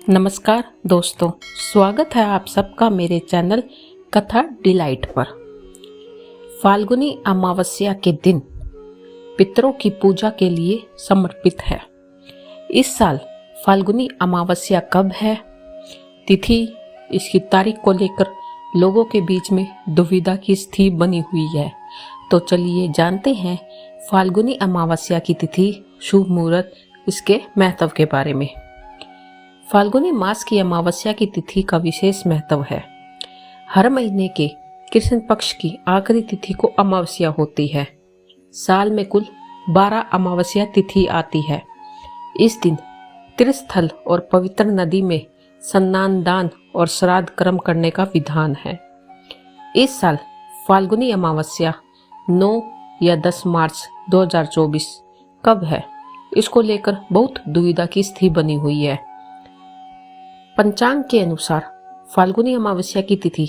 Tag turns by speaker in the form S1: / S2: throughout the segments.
S1: नमस्कार दोस्तों, स्वागत है आप सबका मेरे चैनल कथा डिलाइट पर। फाल्गुनी अमावस्या के दिन पितरों की पूजा के लिए समर्पित है। इस साल फाल्गुनी अमावस्या कब है, तिथि, इसकी तारीख को लेकर लोगों के बीच में दुविधा की स्थिति बनी हुई है। तो चलिए जानते हैं फाल्गुनी अमावस्या की तिथि, शुभ मुहूर्त, इसके महत्व के बारे में। फाल्गुनी मास की अमावस्या की तिथि का विशेष महत्व है। हर महीने के कृष्ण पक्ष की आखिरी तिथि को अमावस्या होती है। साल में कुल 12 अमावस्या तिथि आती है। इस दिन तीर्थस्थल और पवित्र नदी में स्नान, दान और श्राद्ध कर्म करने का विधान है। इस साल फाल्गुनी अमावस्या 9 या 10 मार्च 2024 कब है, इसको लेकर बहुत दुविधा की स्थिति बनी हुई है। पंचांग के अनुसार फाल्गुनी अमावस्या की तिथि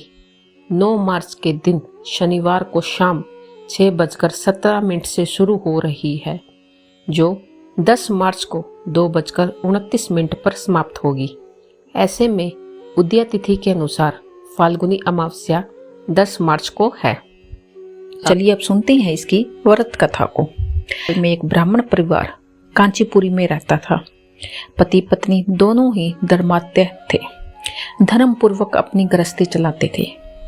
S1: 9 मार्च के दिन शनिवार को शाम 6:17 से शुरू हो रही है, जो 10 मार्च को 2:29 पर समाप्त होगी। ऐसे में उदय तिथि के अनुसार फाल्गुनी अमावस्या 10 मार्च को है। चलिए अब सुनते हैं इसकी व्रत कथा को। में एक ब्राह्मण परिवार कांचीपुरी में रहता था। पति पत्नी दोनों ही धर्मात्य थे, धर्म पूर्वक अपनी गृहस्थी चलाते थे।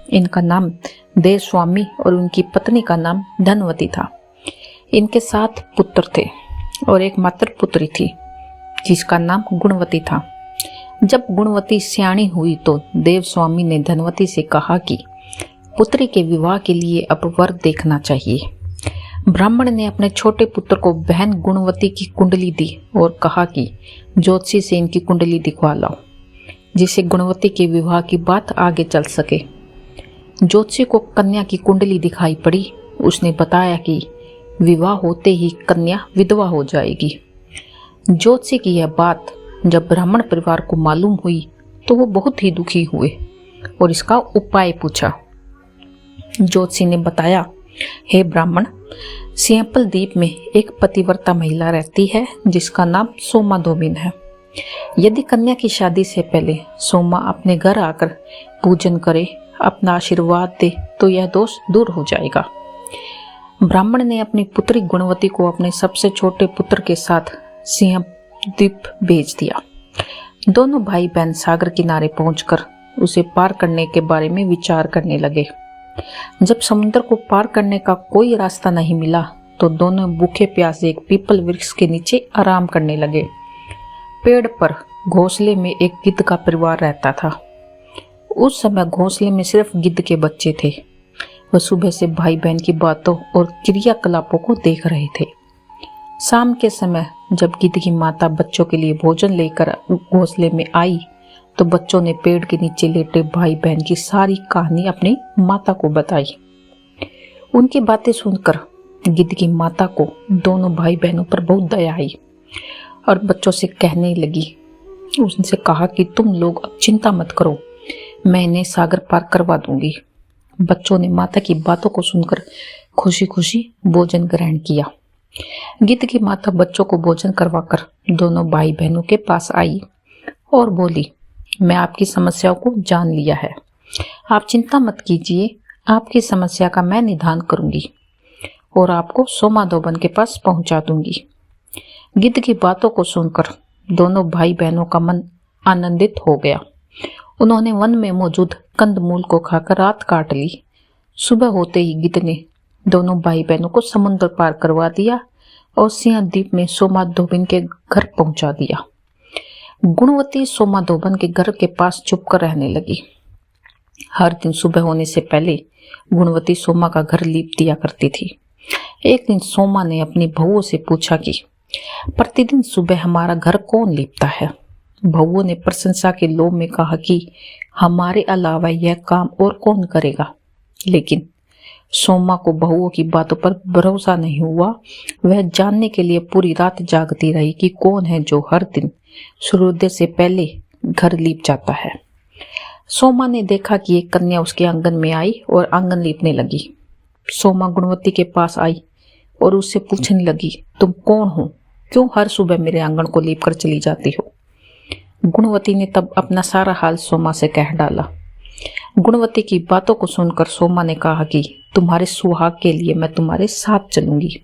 S1: इनका नाम देवस्वामी और उनकी पत्नी का नाम धनवती था। इनके 7 पुत्र थे और एक मात्र पुत्री थी जिसका नाम गुणवती था। जब गुणवती सियाणी हुई तो देवस्वामी ने धनवती से कहा कि पुत्री के विवाह के लिए अब वर देखना चाहिए। ब्राह्मण ने अपने छोटे पुत्र को बहन गुणवती की कुंडली दी और कहा कि ज्योतिषी से इनकी कुंडली दिखवा लाओ, जिससे गुणवती के विवाह की बात आगे चल सके। ज्योतिषी को कन्या की कुंडली दिखाई पड़ी। उसने बताया कि विवाह होते ही कन्या विधवा हो जाएगी। ज्योतिषी की यह बात जब ब्राह्मण परिवार को मालूम हुई तो वो बहुत ही दुखी हुए और इसका उपाय पूछा। ज्योतिषी ने बताया, हे ब्राह्मण, सिंहपल द्वीप में एक पतिव्रता महिला रहती है जिसका नाम सोमा धोबिन है। यदि कन्या की शादी से पहले सोमा अपने घर आकर पूजन करे, अपना आशीर्वाद दे, तो यह दोष दूर हो जाएगा। ब्राह्मण ने अपनी पुत्री गुणवती को अपने सबसे छोटे पुत्र के साथ सिंह द्वीप भेज दिया। दोनों भाई बहन सागर किनारे पहुंचकर उसे पार करने के बारे में विचार करने लगे। जब समुद्र को पार करने का कोई रास्ता नहीं मिला तो दोनों भूखे प्यासे एक पीपल वृक्ष के नीचे आराम करने लगे। पेड़ पर घोंसले में एक गिद्ध का परिवार रहता था। उस समय घोंसले में सिर्फ गिद्ध के बच्चे थे। वह सुबह से भाई बहन की बातों और क्रियाकलापों को देख रहे थे। शाम के समय जब गिद्ध की माता बच्चों के लिए भोजन लेकर घोंसले में आई तो बच्चों ने पेड़ के नीचे लेटे भाई बहन की सारी कहानी अपनी माता को बताई। उनकी बातें सुनकर गिद्ध की माता को दोनों भाई बहनों पर बहुत दया आई और बच्चों से कहने लगी। उनसे कहा कि तुम लोग अब चिंता मत करो, मैं इन्हें सागर पार करवा दूंगी। बच्चों ने माता की बातों को सुनकर खुशी खुशी भोजन ग्रहण किया। गिद्ध की माता बच्चों को भोजन करवाकर दोनों भाई बहनों के पास आई और बोली, मैं आपकी समस्याओं को जान लिया है, आप चिंता मत कीजिए, आपकी समस्या का मैं निदान करूंगी और आपको सोमा धोबन के पास पहुंचा दूंगी। गिद्ध की बातों को सुनकर दोनों भाई बहनों का मन आनंदित हो गया। उन्होंने वन में मौजूद कंदमूल को खाकर रात काट ली। सुबह होते ही गिद्ध ने दोनों भाई बहनों को समुद्र पार करवा दिया और सिंह द्वीप में सोमा धोबिन के घर पहुंचा दिया। गुणवती सोमा धोबन के घर के पास चुपकर रहने लगी। हर दिन सुबह होने से पहले गुणवती सोमा का घर लीप दिया करती थी। एक दिन सोमा ने अपनी बहुओं से पूछा कि प्रतिदिन सुबह हमारा घर कौन लीपता है। बहुओं ने प्रशंसा के लोभ में कहा कि हमारे अलावा यह काम और कौन करेगा। लेकिन सोमा को बहुओं की बातों पर भरोसा नहीं हुआ। वह जानने के लिए पूरी रात जागती रही कि कौन है जो हर दिन सूर्योदय से पहले घर लीप जाता है। सोमा ने देखा कि एक कन्या उसके आंगन में आई और आंगन लीपने लगी। सोमा गुणवती के पास आई और उससे पूछने लगी, तुम कौन हो, क्यों हर सुबह मेरे आंगन को लीप कर चली जाती हो। गुणवती ने तब अपना सारा हाल सोमा से कह डाला। गुणवती की बातों को सुनकर सोमा ने कहा कि तुम्हारे सुहाग के लिए मैं तुम्हारे साथ चलूंगी।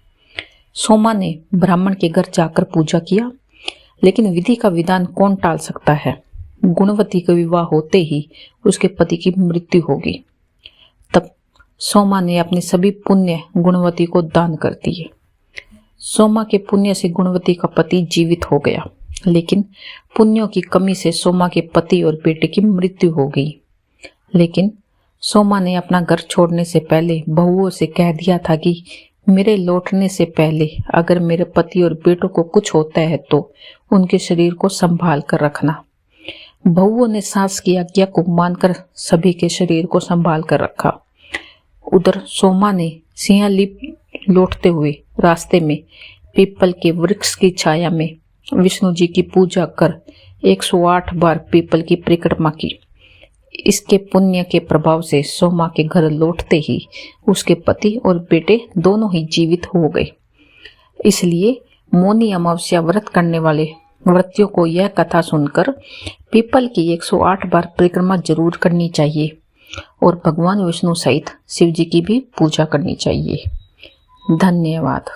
S1: सोमा ने ब्राह्मण के घर जाकर पूजा किया, लेकिन विधि का विधान कौन टाल सकता है। गुणवती का विवाह होते ही उसके पति की मृत्यु होगी। तब सोमा ने अपने सभी पुण्य गुणवती को दान कर दिए। सोमा के पुण्य से गुणवती का पति जीवित हो गया, लेकिन पुण्यों की कमी से सोमा के पति और बेटे की मृत्यु हो गई। लेकिन सोमा ने अपना घर छोड़ने से पहले बहुओं से कह दिया था कि मेरे लौटने से पहले अगर मेरे पति और बेटों को कुछ होता है तो उनके शरीर को संभाल कर रखना। बहुओं ने सास की आज्ञा को मानकर सभी के शरीर को संभाल कर रखा। उधर सोमा ने सिंहलीप लौटते हुए रास्ते में पीपल के वृक्ष की छाया में विष्णु जी की पूजा कर 108 बार पीपल की परिक्रमा की। इसके पुण्य के प्रभाव से सोमा के घर लौटते ही उसके पति और बेटे दोनों ही जीवित हो गए। इसलिए मौनी अमावस्या व्रत करने वाले व्रतियों को यह कथा सुनकर पीपल की 108 बार परिक्रमा जरूर करनी चाहिए और भगवान विष्णु सहित शिव जी की भी पूजा करनी चाहिए। धन्यवाद।